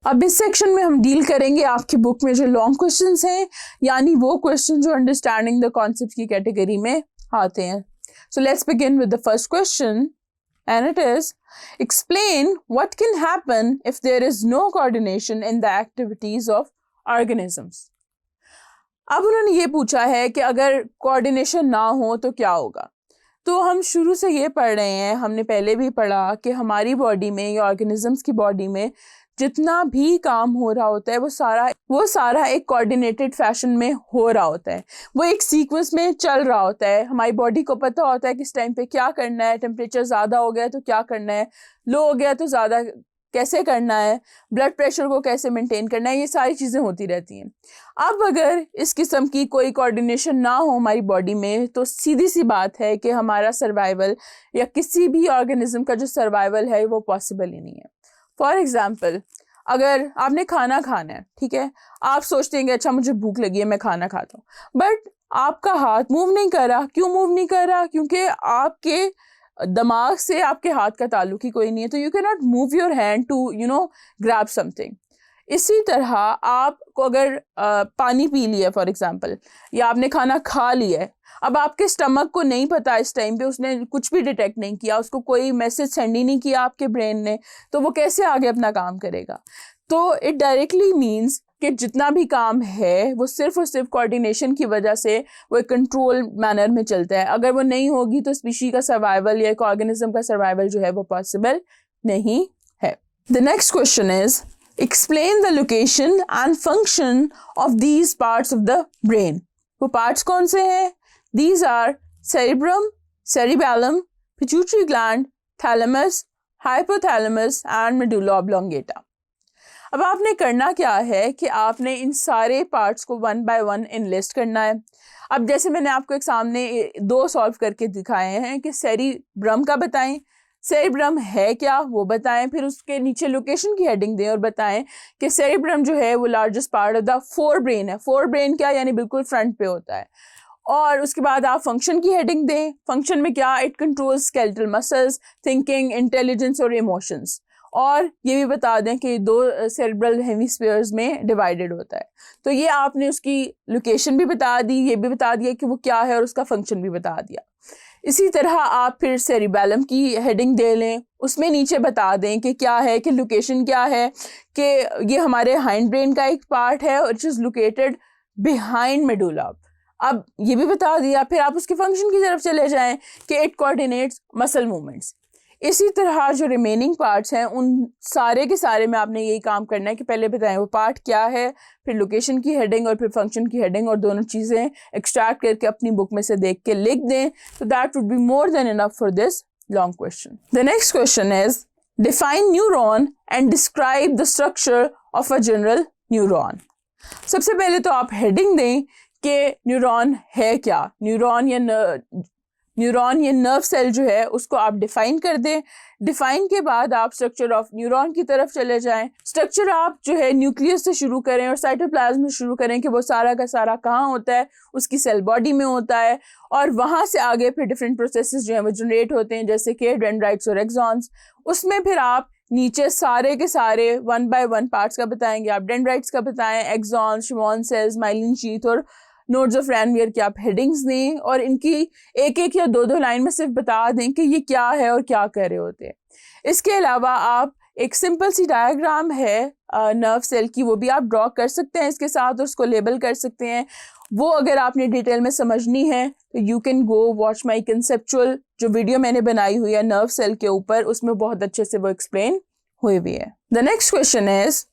अब इस सेक्शन में हम डील करेंगे आपकी बुक में जो लॉन्ग क्वेश्चंस हैं, यानी वो क्वेश्चन जो अंडरस्टैंडिंग द कॉन्सेप्ट की कैटेगरी में आते हैं। So let's begin with the first question and it is, explain what can happen if there is no coordination in the activities of organisms. अब उन्होंने ये पूछा है कि अगर कोऑर्डिनेशन ना हो तो क्या होगा। तो हम शुरू से ये पढ़ रहे हैं, हमने पहले भी पढ़ा कि हमारी बॉडी में या ऑर्गेनिजम्स की बॉडी में जितना भी काम हो रहा होता है वो सारा एक कोऑर्डिनेटेड फैशन में हो रहा होता है, वो एक सीक्वेंस में चल रहा होता है। हमारी बॉडी को पता होता है किस टाइम पे क्या करना है, टेम्परेचर ज़्यादा हो गया तो क्या करना है, लो हो गया तो ज़्यादा कैसे करना है, ब्लड प्रेशर को कैसे मेंटेन करना है, ये सारी चीज़ें होती रहती हैं। अब अगर इस किस्म की कोई कोऑर्डिनेशन ना हो हमारी बॉडी में तो सीधी सी बात है कि हमारा सर्वाइवल या किसी भी ऑर्गेनिज्म का जो सर्वाइवल है वो पॉसिबल ही नहीं है। फॉर एग्जाम्पल, अगर आपने खाना खाना है, ठीक है, आप सोचते हैं कि अच्छा मुझे भूख लगी है मैं खाना खाता हूँ, बट आपका हाथ मूव नहीं कर रहा। क्यों मूव नहीं कर रहा? क्योंकि आपके दिमाग से आपके हाथ का ताल्लुक ही कोई नहीं है, तो you can not move your hand to grab something. इसी तरह आपको अगर पानी पी लिया फॉर एग्जाम्पल, या आपने खाना खा लिया है, अब आपके स्टमक को नहीं पता इस टाइम पे, उसने कुछ भी डिटेक्ट नहीं किया, उसको कोई मैसेज सेंड ही नहीं किया आपके ब्रेन ने, तो वो कैसे आगे अपना काम करेगा? तो इट डायरेक्टली मीन्स कि जितना भी काम है वो सिर्फ और सिर्फ कोऑर्डिनेशन की वजह से वो एक कंट्रोल मैनर में चलता है। अगर वो नहीं होगी तो स्पीशी का सर्वाइवल या एक ऑर्गेनिज्म का सर्वाइवल जो है वो पॉसिबल नहीं है। The next question is, explain the location and function of these parts of the brain. वो पार्ट्स कौन से हैं? These are cerebrum, cerebellum, pituitary gland, thalamus, hypothalamus and medulla oblongata. अब आपने करना क्या है कि आपने इन सारे पार्ट्स को वन बाय वन इनलिस्ट करना है। अब जैसे मैंने आपको एक सामने दो सॉल्व करके दिखाए हैं कि सेरिब्रम का बताएं, सेरिब्रम है क्या वो बताएं, फिर उसके नीचे लोकेशन की हेडिंग दें और बताएं कि सेरिब्रम जो है वो largest part of the fore brain है। फोर ब्रेन क्या, यानी बिल्कुल फ्रंट पे होता है। और उसके बाद आप फंक्शन की हेडिंग दें। फंक्शन में क्या, it controls skeletal muscles, thinking, intelligence और इमोशंस। और ये भी बता दें कि दो सेरेब्रल हेमिस्फीयर्स में डिवाइडेड होता है। तो ये आपने उसकी लोकेशन भी बता दी, ये भी बता दिया कि वो क्या है और उसका फंक्शन भी बता दिया। इसी तरह आप फिर सेरिबेलम की हेडिंग दे लें, उसमें नीचे बता दें कि क्या है, कि लोकेशन क्या है, कि ये हमारे हाइंड ब्रेन का एक पार्ट है और it is located behind medulla. अब ये भी बता दिया। फिर आप उसके फंक्शन की तरफ चले जाएं कि इट कोऑर्डिनेट्स मसल मूवमेंट्स। इसी तरह जो रिमेनिंग पार्ट्स हैं उन सारे के सारे में आपने यही काम करना है कि पहले बताएं वो पार्ट क्या है, फिर लोकेशन की हेडिंग और फिर फंक्शन की हेडिंग, और दोनों चीज़ें एक्सट्रैक्ट करके अपनी बुक में से देख के लिख दें। तो that would be more than enough for this long question. The next question is, define neuron and describe the structure of a general neuron. सबसे पहले तो आप हेडिंग दें कि न्यूरॉन है क्या। न्यूरॉन या नर्व सेल जो है उसको आप डिफाइन कर दें। डिफाइन के बाद आप स्ट्रक्चर ऑफ न्यूरॉन की तरफ चले जाएं। स्ट्रक्चर आप जो है न्यूक्लियस से शुरू करें और साइटोप्लाज्म से शुरू करें कि वो सारा का सारा कहाँ होता है, उसकी सेल बॉडी में होता है, और वहाँ से आगे फिर डिफरेंट प्रोसेसेस जो है वो जनरेट होते हैं, जैसे कि डेंड्राइट्स और एक्सॉन्स। उसमें फिर आप नीचे सारे के सारे वन बाय वन पार्ट्स का बताएंगे। आप डेंड्राइट्स का बताएं, axon, Schwann cells, myelin sheath और नोड्स ऑफ रैनवियर की आप हेडिंग्स दें, और इनकी एक एक या दो दो लाइन में सिर्फ बता दें कि ये क्या है और क्या कर रहे होते हैं। इसके अलावा आप एक सिंपल सी डायग्राम है नर्व सेल की, वो भी आप ड्रॉ कर सकते हैं इसके साथ और उसको लेबल कर सकते हैं। वो अगर आपने डिटेल में समझनी है तो you can go watch my conceptual जो वीडियो मैंने बनाई हुई है नर्व सेल के ऊपर, उसमें बहुत अच्छे से वो एक्सप्लेन हुई भी है। The next question is,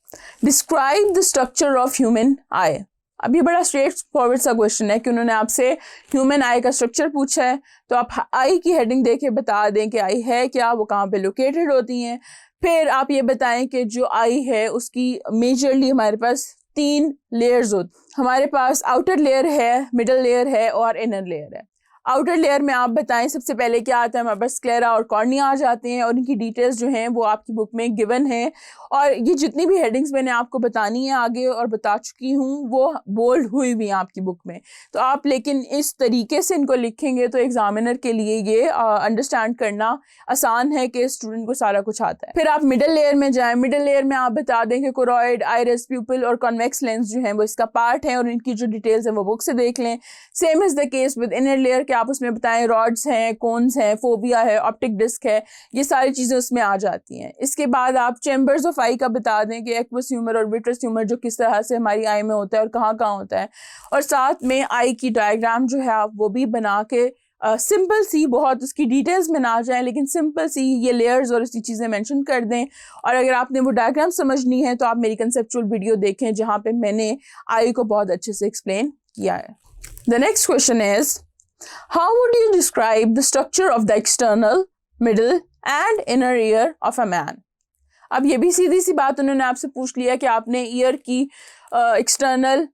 describe the structure of human आई। अब ये बड़ा स्ट्रेट फॉरवर्ड सा क्वेश्चन है कि उन्होंने आपसे ह्यूमन आई का स्ट्रक्चर पूछा है, तो आप आई की हेडिंग देके बता दें कि आई है क्या, वो कहाँ पे लोकेटेड होती हैं। फिर आप ये बताएं कि जो आई है उसकी मेजरली हमारे पास 3 लेयर्स होती। हमारे पास आउटर लेयर है, मिडल लेयर है और इनर लेयर है। आउटर लेयर में आप बताएं सबसे पहले क्या आता है। हमारे पास स्क्लेरा और कॉर्निया आ जाते हैं और इनकी डिटेल्स जो हैं वो आपकी बुक में गिवन है, और ये जितनी भी हेडिंग्स मैंने आपको बतानी है आगे और बता चुकी हूँ वो बोल्ड हुई भी हैं आपकी बुक में। तो आप लेकिन इस तरीके से इनको लिखेंगे तो एग्जामिनर के लिए ये अंडरस्टैंड करना आसान है कि स्टूडेंट को सारा कुछ आता है। फिर आप मिडल लेयर में जाएं। मिडल लेयर में आप बता दें कि कोरॉइड, आइरिस, प्यूपिल और कॉन्वेक्स लेंस जो है वो इसका पार्ट है, और इनकी जो डिटेल्स है वो बुक से देख लें। Same is the case with inner layer कि आप उसमें बताएं रॉड्स हैं, कोन्स हैं, फोबिया है, ऑप्टिक डिस्क है, ये सारी चीज़ें उसमें आ जाती हैं। इसके बाद आप चैम्बर्स ऑफ आई का बता दें कि एक्वस ह्यूमर और विट्रस ह्यूमर जो किस तरह से हमारी आई में होता है और कहाँ कहाँ होता है, और साथ में आई की डायग्राम जो है आप वो भी बना के सिंपल सी, बहुत उसकी डिटेल्स में ना जाएं लेकिन सिंपल सी ये लेयर्स और इसी चीज़ें मेंशन कर दें। और अगर आपने वो डायग्राम समझनी है तो आप मेरी कंसेप्चुअल वीडियो देखें जहाँ पे मैंने आई को बहुत अच्छे से एक्सप्लेन किया है। The next question is, how would you describe the structure of the external, middle and inner ear of a man. अब ये भी सीधी सी बात उन्होंने आपसे पूछ लिया कि आपने ईयर की एक्सटर्नल,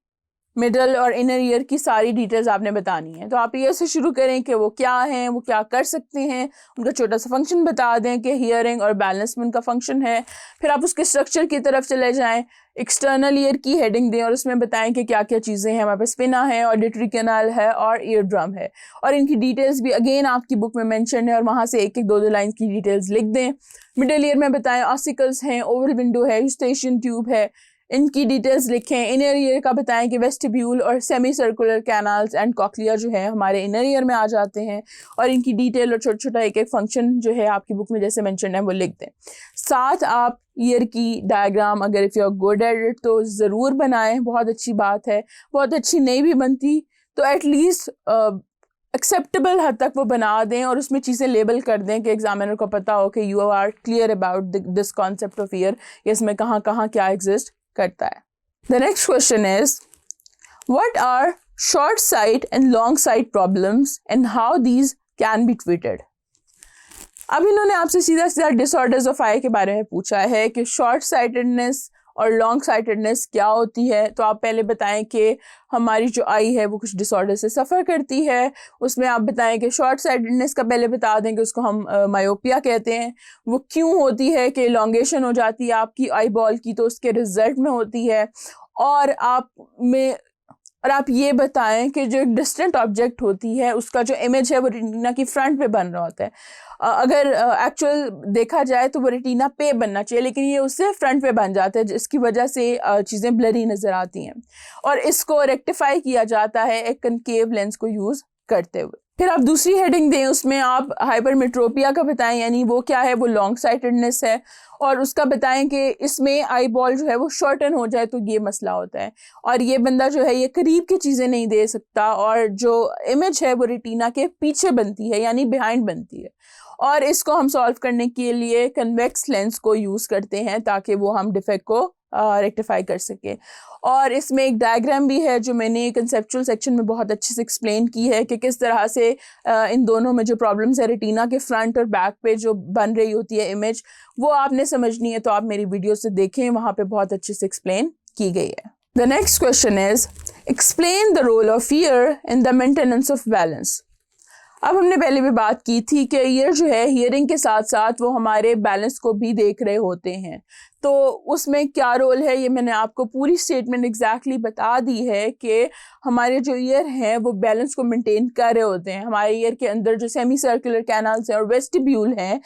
मिडल और इनर ईयर की सारी डिटेल्स आपने बतानी है। तो आप ईयर से शुरू करें कि वो क्या हैं, वो क्या कर सकते हैं, उनका छोटा सा फंक्शन बता दें कि हियरिंग और बैलेंस में उनका फंक्शन है। फिर आप उसके स्ट्रक्चर की तरफ चले जाएं, एक्सटर्नल ईयर की हेडिंग दें और उसमें बताएं कि क्या क्या चीज़ें हैं। हमारे पास स्पिना है, ऑडिटरी कैनाल है और ईयर ड्रम है, और इनकी डिटेल्स भी अगेन आपकी बुक में मेंशन है, और वहाँ से एक एक दो लाइन की डिटेल्स लिख दें। मिडल ईयर में बताएं ऑसिकल्स हैं, ओवल विंडो है, यूस्टेशियन ट्यूब है, इनकी डिटेल्स लिखें। इनर ईयर का बताएं कि वेस्टिब्यूल और semi circular canals and cochlea जो है हमारे इनर ईयर में आ जाते हैं, और इनकी डिटेल और छोटा छोटा एक एक फंक्शन जो है आपकी बुक में जैसे मेंशन है वो लिख दें। साथ आप ईयर की डायग्राम, अगर if you are good at it तो ज़रूर बनाएं, बहुत अच्छी बात है। बहुत अच्छी नहीं भी बनती तो एटलीस्ट एक्सेप्टेबल हद तक वो बना दें और उसमें चीज़ें लेबल कर दें कि एग्जामिनर को पता हो कि you are clear about this concept of ear, इसमें कहाँ कहाँ क्या एग्जिस्ट करता है। The next question is, what are short sight and long sight problems and how these can be treated? अब इन्होंने आपसे सीधा सीधा डिसऑर्डर्स ऑफ आई के बारे में पूछा है कि शॉर्ट साइटेडनेस और लॉन्ग साइटेडनेस क्या होती है। तो आप पहले बताएं कि हमारी जो आई है वो कुछ डिसऑर्डर से सफ़र करती है। उसमें आप बताएं कि शॉर्ट साइटेडनेस का पहले बता दें कि उसको हम मायोपिया कहते हैं। वो क्यों होती है कि इलॉन्गेशन हो जाती है आपकी आई बॉल की, तो उसके रिजल्ट में होती है। और आप ये बताएं कि जो एक डिस्टेंट ऑब्जेक्ट होती है उसका जो इमेज है वो रेटिना की फ्रंट पे बन रहा होता है। अगर एक्चुअल देखा जाए तो वो रेटिना पे बनना चाहिए, लेकिन ये उससे फ्रंट पे बन जाता है, जिसकी वजह से चीज़ें ब्लरी नज़र आती हैं, और इसको रेक्टिफाई किया जाता है एक कनकेव लेंस को यूज़ करते हुए। फिर आप दूसरी हेडिंग दें, उसमें आप हाइपरमेट्रोपिया का बताएं, यानी वो क्या है, वो लॉन्ग साइटेडनेस है, और उसका बताएं कि इसमें आई बॉल जो है वो शॉर्टन हो जाए तो ये मसला होता है, और ये बंदा जो है ये करीब की चीज़ें नहीं दे सकता, और जो इमेज है वो रेटिना के पीछे बनती है यानी बिहाइंड बनती है, और इसको हम सॉल्व करने के लिए कन्वेक्स लेंस को यूज़ करते हैं ताकि वो हम डिफेक्ट को रेक्टिफाई कर सके। और इसमें एक डायग्राम भी है जो मैंने कंसेप्चुअल सेक्शन में बहुत अच्छे से एक्सप्लेन की है कि किस तरह से इन दोनों में जो प्रॉब्लम्स है रेटिना के फ्रंट और बैक पे जो बन रही होती है इमेज, वो आपने समझनी है तो आप मेरी वीडियो से देखें, वहाँ पे बहुत अच्छे से एक्सप्लेन की गई है। The next question is, explain the role of ear in the maintenance of balance. अब हमने पहले भी बात की थी कि ईयर जो है हियरिंग के साथ साथ वो हमारे बैलेंस को भी देख रहे होते हैं, तो उसमें क्या रोल है ये मैंने आपको पूरी स्टेटमेंट एग्जैक्टली बता दी है कि हमारे जो ईयर हैं वो बैलेंस को मेंटेन कर रहे होते हैं। हमारे ईयर के अंदर जो सेमी सर्कुलर कैनाल्स हैं और वेस्टिब्यूल हैं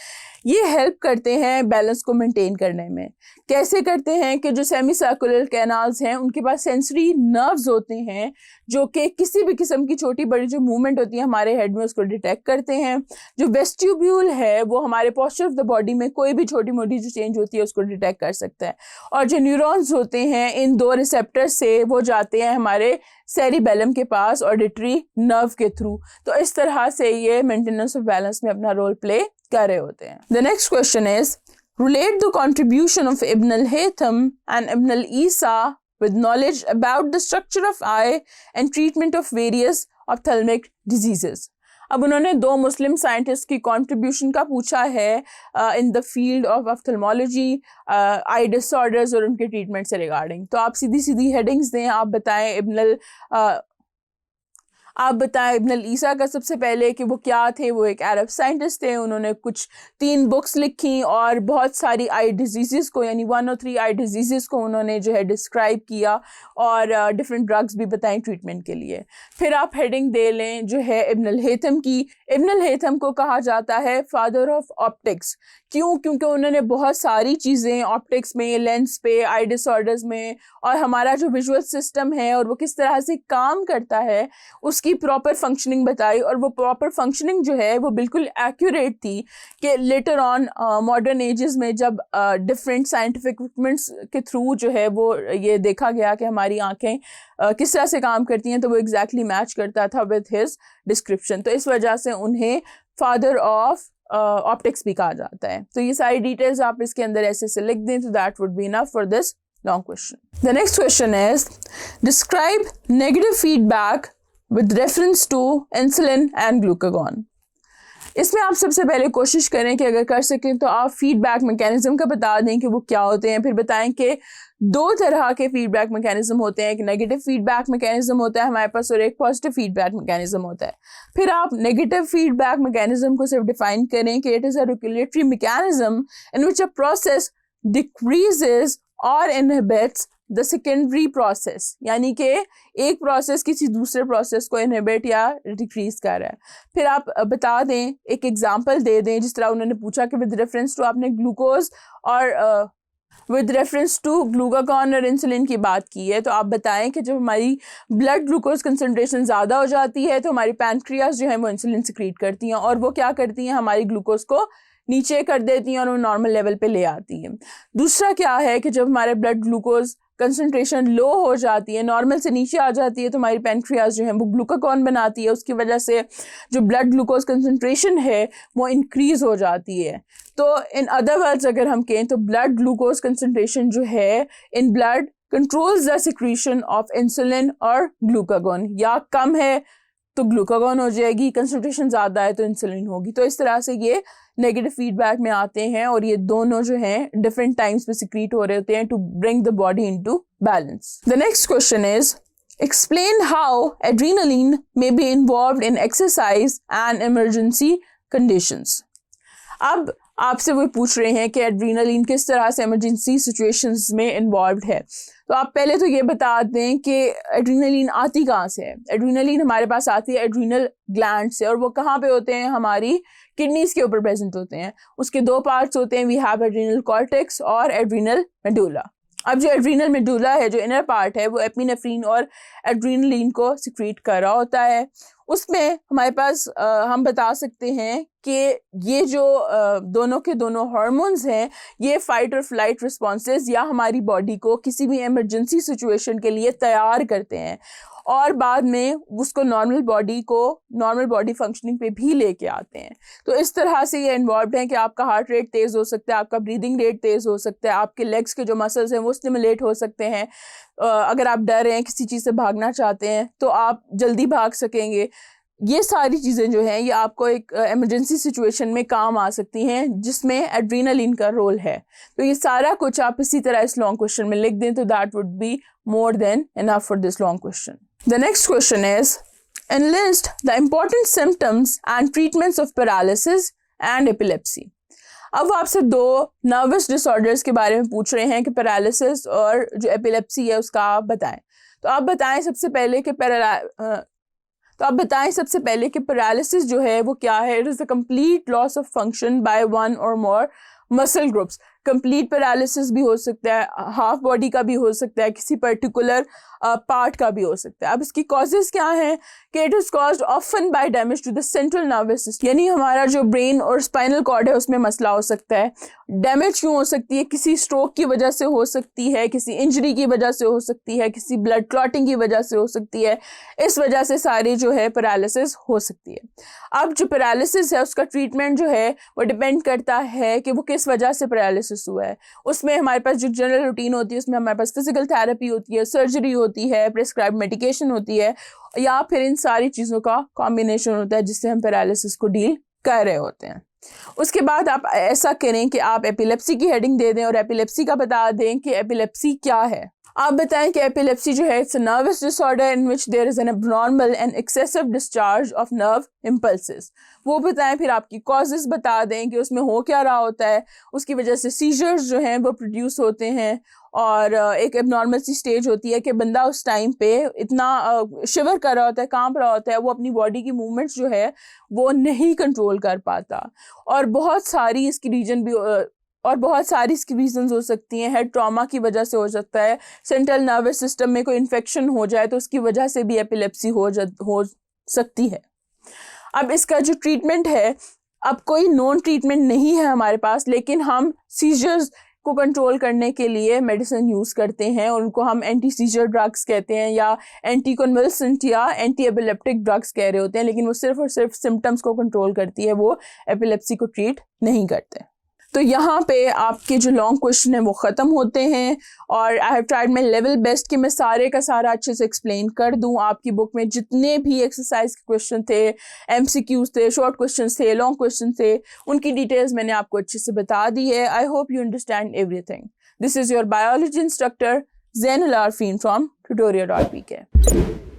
ये हेल्प करते हैं बैलेंस को मेंटेन करने में। कैसे करते हैं कि जो सेमी सर्कुलर कैनाल्स हैं उनके पास सेंसरी नर्व्स होते हैं जो कि किसी भी किस्म की छोटी बड़ी जो मूवमेंट होती है हमारे हेड में उसको डिटेक्ट करते हैं। जो वेस्टिब्यूल है वो हमारे पोस्चर ऑफ द बॉडी में कोई भी छोटी मोटी जो चेंज होती है उसको डिटेक्ट कर सकता है। और जो न्यूरॉन्स होते हैं इन दो रिसेप्टर से वो जाते हैं हमारे सेरिबेलम के पास ऑडिटरी नर्व के थ्रू। तो इस तरह से ये मेंटेनेंस ऑफ बैलेंस में अपना रोल प्ले कर रहे होते हैं। The next question is, relate the contribution of Ibn al-Haytham and Ibn al-Isa with knowledge about the structure of eye and treatment of various ophthalmic diseases. अब उन्होंने दो मुस्लिम scientist की कंट्रीब्यूशन का पूछा है in the field of ophthalmology, I disorders और उनके treatment से रिगार्डिंग। तो आप सीधी सीधी हेडिंग्स दें, आप बताएं आप बताएं इब्न ईसा का सबसे पहले कि वो क्या थे। वो एक अरब साइंटिस्ट थे, उन्होंने कुछ 3 बुक्स लिखी और बहुत सारी आई डिजीज़ को, यानी 1 और 3 आई डिजीज़ को उन्होंने जो है डिस्क्राइब किया और डिफरेंट ड्रग्स भी बताएं ट्रीटमेंट के लिए। फिर आप हेडिंग दे लें जो है इब्न हैथम की। इब्न हैथम को कहा जाता है फादर ऑफ ऑप्टिक्स। क्यों? क्योंकि उन्होंने बहुत सारी चीज़ें ऑप्टिक्स में, लेंस पे, आई डिसऑर्डर्स में और हमारा जो विजुअल सिस्टम है और वो किस तरह से काम करता है उसकी प्रॉपर फंक्शनिंग बताई। और वो प्रॉपर फंक्शनिंग जो है वो बिल्कुल एक्यूरेट थी कि लेटर ऑन मॉडर्न एजेस में जब डिफरेंट साइंटिफिक इक्विपमेंट्स के थ्रू जो है वो ये देखा गया कि हमारी आंखें किस तरह से काम करती हैं, तो वो एग्जैक्टली मैच करता था विद हिज डिस्क्रिप्शन। तो इस वजह से उन्हें फादर ऑफ ऑप्टिक्स भी कहा जाता है। तो ये सारी डिटेल्स आप इसके अंदर ऐसे से लिख दें, तो that would be enough for this long question. The next question is, describe negative feedback with reference to insulin and glucagon. इसमें आप सबसे पहले कोशिश करें कि अगर कर सकें तो आप फीडबैक मैकेनिज्म का बता दें कि वो क्या होते हैं। फिर बताएं कि 2 तरह के फीडबैक मैकेनिज्म होते हैं, एक नेगेटिव फीडबैक मैकेनिज्म होता है हमारे पास और एक पॉजिटिव फीडबैक मैकेनिज्म होता है। फिर आप नेगेटिव फीडबैक मैकेनिज्म को सिर्फ डिफाइन करें कि it is a regulatory mechanism in which a process decreases और इनहिबिट्स द सेकेंडरी प्रोसेस, यानी कि एक प्रोसेस किसी दूसरे प्रोसेस को इनहिबिट या डिक्रीज कर रहा है। फिर आप बता दें, एक एग्जांपल दे दें, जिस तरह उन्होंने पूछा कि विद रेफरेंस टू, आपने ग्लूकोज और विद रेफरेंस टू ग्लूकागॉन और इंसुलिन की बात की है, तो आप बताएं कि जब हमारी ब्लड ग्लूकोज कंसनट्रेशन ज़्यादा हो जाती है तो हमारी पैनक्रियाज जो है वो इंसुलिन सिक्रीट करती हैं और वो क्या करती हैं, हमारी ग्लूकोज को नीचे कर देती हैं और वो नॉर्मल लेवल पे ले आती हैं। दूसरा क्या है कि जब हमारे ब्लड ग्लूकोज कंसंट्रेशन लो हो जाती है, नॉर्मल से नीचे आ जाती है, तो हमारी पैनक्रियाज जो है वो ग्लूकागॉन बनाती है, उसकी वजह से जो ब्लड ग्लूकोज कंसंट्रेशन है वो इंक्रीज़ हो जाती है। तो इन अदर वर्ड्स अगर हम कहें तो ब्लड ग्लूकोज कंसंट्रेशन जो है in blood controls the secretion of insulin और ग्लूकागॉन, या कम है तो ग्लूकागॉन हो जाएगी, कंसंट्रेशन ज़्यादा है तो इंसुलिन होगी। तो इस तरह से ये नेगेटिव फीडबैक में आते हैं और ये दोनों जो हैं डिफरेंट टाइम्स पे सिक्रीट हो रहे होते हैं to bring the body into balance. The next question is, explain how adrenaline may be involved in exercise and emergency conditions. अब आपसे वो पूछ रहे हैं कि एड्रेनालिन किस तरह से इमरजेंसी सिचुएशंस में इन्वॉल्व्ड है। तो आप पहले तो ये बता दें कि एड्रेनालिन आती कहाँ से है। एड्रेनालिन हमारे पास आती है एड्रीनल ग्लैंड से, और वो कहाँ पे होते हैं, हमारी किडनीज के ऊपर प्रेजेंट होते हैं। उसके 2 पार्ट्स होते हैं, वी हैव एड्रीनल कॉर्टेक्स और एड्रीनल मेडुला। अब जो एड्रीनल मेडुला है, जो इनर पार्ट है, वो एपिनेफ्रीन और एड्रेनालिन को सिक्रीट कर रहा होता है। उसमें हमारे पास हम बता सकते हैं कि ये जो दोनों के दोनों हार्मोन्स हैं, ये फाइट और फ्लाइट रिस्पॉन्सेज या हमारी बॉडी को किसी भी इमरजेंसी सिचुएशन के लिए तैयार करते हैं और बाद में उसको नॉर्मल बॉडी फंक्शनिंग पे भी लेके आते हैं। तो इस तरह से ये इन्वॉल्व है कि आपका हार्ट रेट तेज़ हो सकता है, आपका ब्रीदिंग रेट तेज़ हो सकता है, आपके लेग्स के जो मसल्स हैं वो स्टिमुलेट हो सकते हैं। अगर आप डर रहे हैं, किसी चीज़ से भागना चाहते हैं तो आप जल्दी भाग सकेंगे। ये सारी चीज़ें जो हैं ये आपको एक इमरजेंसी सिचुएशन में काम आ सकती हैं जिसमें एड्रेनालिन का रोल है। तो ये सारा कुछ आप इसी तरह इस लॉन्ग क्वेश्चन में लिख दें, तो that would be more than enough for this long question. The next question is, enlist the important symptoms and treatments of paralysis and epilepsy. अब वो आपसे 2 नर्वस डिसऑर्डर्स के बारे में पूछ रहे हैं कि पैरालिसिस और जो एपिलेप्सी है उसका आप बताएं। तो आप बताएं सबसे पहले कि पैरालिसिस जो है वो क्या है। It is the complete loss of function by 1 or more muscle groups. Complete paralysis भी हो सकता है, हाफ बॉडी का भी हो सकता है, किसी पर्टिकुलर पार्ट का भी हो सकता है। अब इसकी कॉजेज क्या हैं कि it is caused often by damage to the central nervous system, यानी हमारा जो ब्रेन और स्पाइनल कॉर्ड है उसमें मसला हो सकता है। डैमेज क्यों हो सकती है? किसी स्ट्रोक की वजह से हो सकती है, किसी इंजरी की वजह से हो सकती है, किसी ब्लड क्लॉटिंग की वजह से हो सकती है। इस वजह से सारी जो है पैरालिसिस हो सकती है। अब जो पैरालिसिस है उसका ट्रीटमेंट जो है वो डिपेंड करता है कि वो किस वजह से पैरालिसिस हुआ है। उसमें हमारे पास जो जनरल रूटीन होती है उसमें हमारे पास फिजिकल थेरेपी होती है, सर्जरी होती है, प्रिस्क्राइब मेडिकेशन होती है, या फिर इन सारी चीज़ों का कॉम्बिनेशन होता है जिससे हम पैरालिसिस को डील कर रहे होते हैं। उसके बाद आप ऐसा करें कि आप एपिलेप्सी की हेडिंग दे दें और एपिलेप्सी का बता दें कि एपिलेप्सी क्या है। आप बताएं कि एपिलेप्सी जो है it's a nervous disorder in which there is an abnormal and excessive discharge of nerve impulses. वो बताएं, फिर आपकी कॉजेज बता दें कि उसमें हो क्या रहा होता है, उसकी वजह से सीजर्स जो हैं वो प्रोड्यूस होते हैं और एक एबनॉर्मल सी स्टेज होती है कि बंदा उस टाइम पे इतना शिवर कर रहा होता है, कांप रहा होता है, वो अपनी बॉडी की मूवमेंट्स जो है वो नहीं कंट्रोल कर पाता। और बहुत सारी इसकी रीजंस हो सकती हैं। हेड ट्रॉमा की वजह से हो सकता है, सेंट्रल नर्वस सिस्टम में कोई इन्फेक्शन हो जाए तो उसकी वजह से भी एपिलेप्सी हो सकती है। अब इसका जो ट्रीटमेंट है, अब कोई नॉन ट्रीटमेंट नहीं है हमारे पास, लेकिन हम सीजर्स को कंट्रोल करने के लिए मेडिसिन यूज़ करते हैं और उनको हम एंटी सीजर ड्रग्स कहते हैं या एंटी कन्वल्सेंट या एंटी एपिलेप्टिक ड्रग्स कह रहे होते हैं, लेकिन वो सिर्फ और सिर्फ सिम्टम्स को कंट्रोल करती है, वो एपिलेप्सी को ट्रीट नहीं करते। तो यहाँ पे आपके जो लॉन्ग क्वेश्चन है वो ख़त्म होते हैं और I have tried my level best कि मैं सारे का सारा अच्छे से एक्सप्लेन कर दूँ। आपकी बुक में जितने भी एक्सरसाइज के क्वेश्चन थे, MCQs थे, शॉर्ट क्वेश्चन थे, लॉन्ग क्वेश्चन थे, उनकी डिटेल्स मैंने आपको अच्छे से बता दी है। I hope you understand everything. This is your biology instructor Zainul Arfeen from tutorial.pk।